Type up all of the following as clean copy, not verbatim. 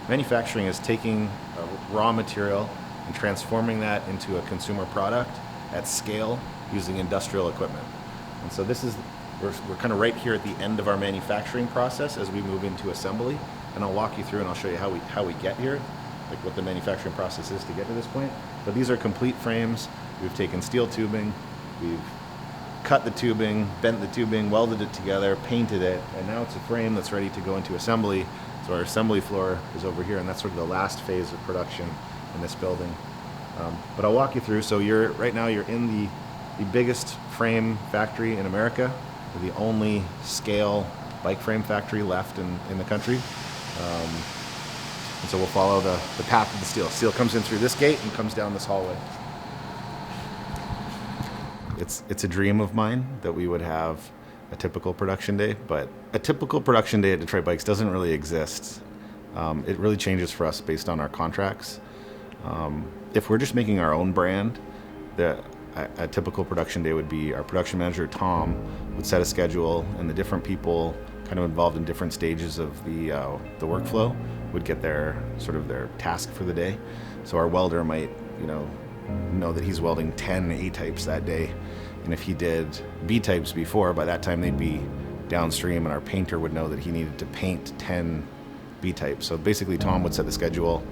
Manufacturing is taking a raw material and transforming that into a consumer product at scale using industrial equipment. And so we're kind of right here at the end of our manufacturing process as we move into assembly. And I'll walk you through and I'll show you how we get here, like what the manufacturing process is to get to this point. But these are complete frames. We've taken steel tubing, we've cut the tubing, bent the tubing, welded it together, painted it, and now it's a frame that's ready to go into assembly. So our assembly floor is over here, and that's sort of the last phase of production in this building. But I'll walk you through. So right now you're in the biggest frame factory in America, the only scale bike frame factory left in the country. And so we'll follow the path of the steel. Steel comes in through this gate and comes down this hallway. It's a dream of mine that we would have a typical production day, but a typical production day at Detroit Bikes doesn't really exist. It really changes for us based on our contracts. If we're just making our own brand, a typical production day would be our production manager, Tom, would set a schedule, and the different people kind of involved in different stages of the workflow would get their task for the day. So our welder might, know that he's welding 10 A-types that day. And if he did B-types before, by that time they'd be downstream, and our painter would know that he needed to paint 10 B-types. So basically Tom would set the schedule,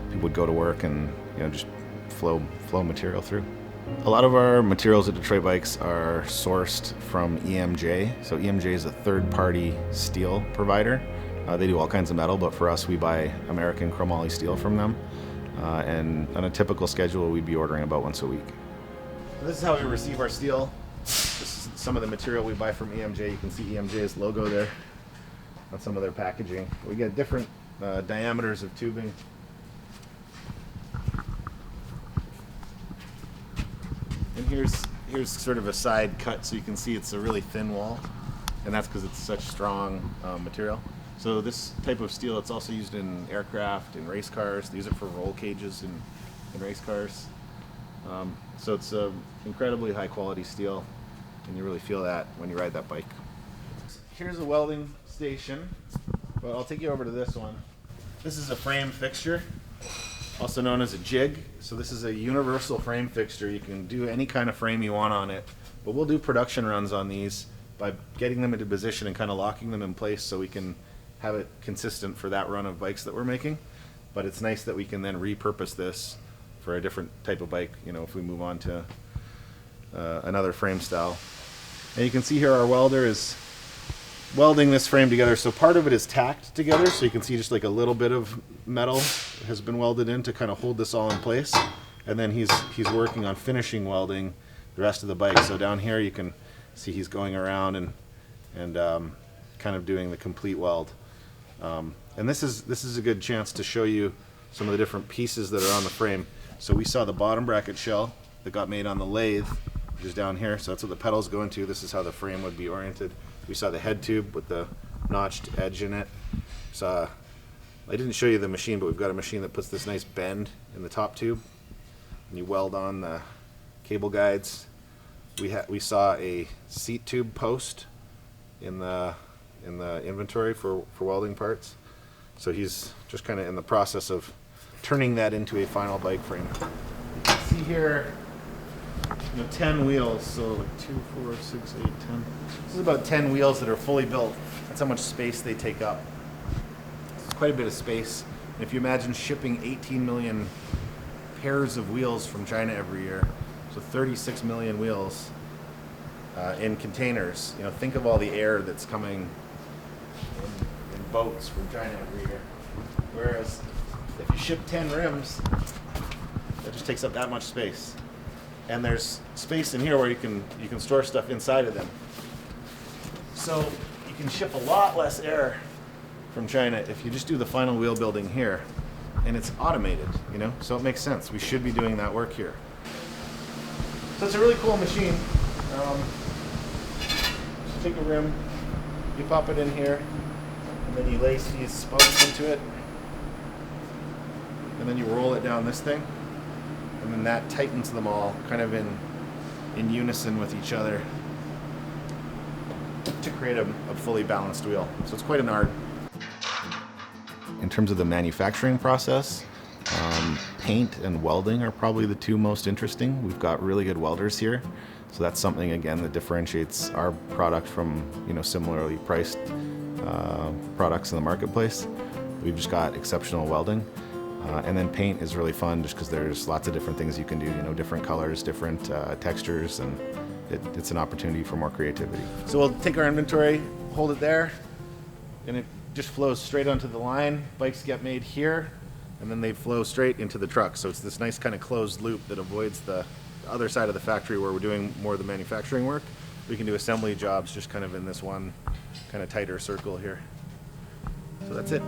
people would go to work and just flow material through. A lot of our materials at Detroit Bikes are sourced from EMJ. So EMJ is a third-party steel provider. They do all kinds of metal, but for us we buy American chromoly steel from them. And on a typical schedule, we'd be ordering about once a week. So this is how we receive our steel. This is some of the material we buy from EMJ. You can see EMJ's logo there on some of their packaging. We get different diameters of tubing. And here's sort of a side cut, so you can see it's a really thin wall, and that's because it's such strong material. So this type of steel, it's also used in aircraft, in race cars. They use it for roll cages in race cars. So it's incredibly high quality steel, and you really feel that when you ride that bike. Here's a welding station, but I'll take you over to this one. This is a frame fixture, also known as a jig. So this is a universal frame fixture. You can do any kind of frame you want on it, but we'll do production runs on these by getting them into position and kind of locking them in place so we can have it consistent for that run of bikes that we're making. But it's nice that we can then repurpose this for a different type of bike, if we move on to another frame style. And you can see here our welder is welding this frame together. So part of it is tacked together, so you can see just like a little bit of metal has been welded in to kind of hold this all in place. And then he's working on finishing welding the rest of the bike. So down here you can see he's going around and kind of doing the complete weld. And this is a good chance to show you some of the different pieces that are on the frame. So we saw the bottom bracket shell that got made on the lathe, which is down here. So that's what the pedals go into. This is how the frame would be oriented. We saw the head tube with the notched edge in it. I didn't show you the machine, but we've got a machine that puts this nice bend in the top tube, and you weld on the cable guides. We saw a seat tube post in the inventory for welding parts. So he's just kind of in the process of turning that into a final bike frame. You can see here 10 wheels, so like 2, 4, 6, 8, 10. This is about 10 wheels that are fully built. That's how much space they take up. It's quite a bit of space. And if you imagine shipping 18 million pairs of wheels from China every year, so 36 million wheels in containers, think of all the air that's coming in boats from China every year. Whereas if you ship 10 rims, that just takes up that much space. And there's space in here where you can store stuff inside of them. So you can ship a lot less air from China if you just do the final wheel building here, and it's automated, so it makes sense. We should be doing that work here. So it's a really cool machine. Just take a rim, you pop it in here, and then you lace these spokes into it, and then you roll it down this thing, and then that tightens them all kind of in unison with each other to create a fully balanced wheel. So it's quite an art. In terms of the manufacturing process, paint and welding are probably the two most interesting. We've got really good welders here, so that's something again that differentiates our product from similarly priced products in the marketplace. We've just got exceptional welding, and then paint is really fun just because there's lots of different things you can do. Different colors, different textures, and it's an opportunity for more creativity. So we'll take our inventory, hold it there, and it just flows straight onto the line. Bikes get made here, and then they flow straight into the truck. So it's this nice kind of closed loop that avoids the other side of the factory where we're doing more of the manufacturing work. We can do assembly jobs just kind of in this one kind of tighter circle here. So that's it.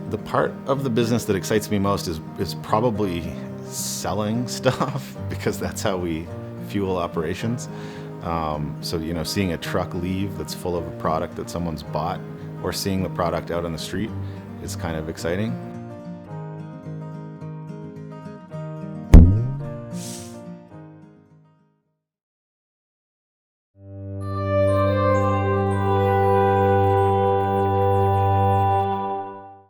The part of the business that excites me most is probably selling stuff because that's how we fuel operations. So seeing a truck leave that's full of a product that someone's bought, or seeing the product out on the street is kind of exciting.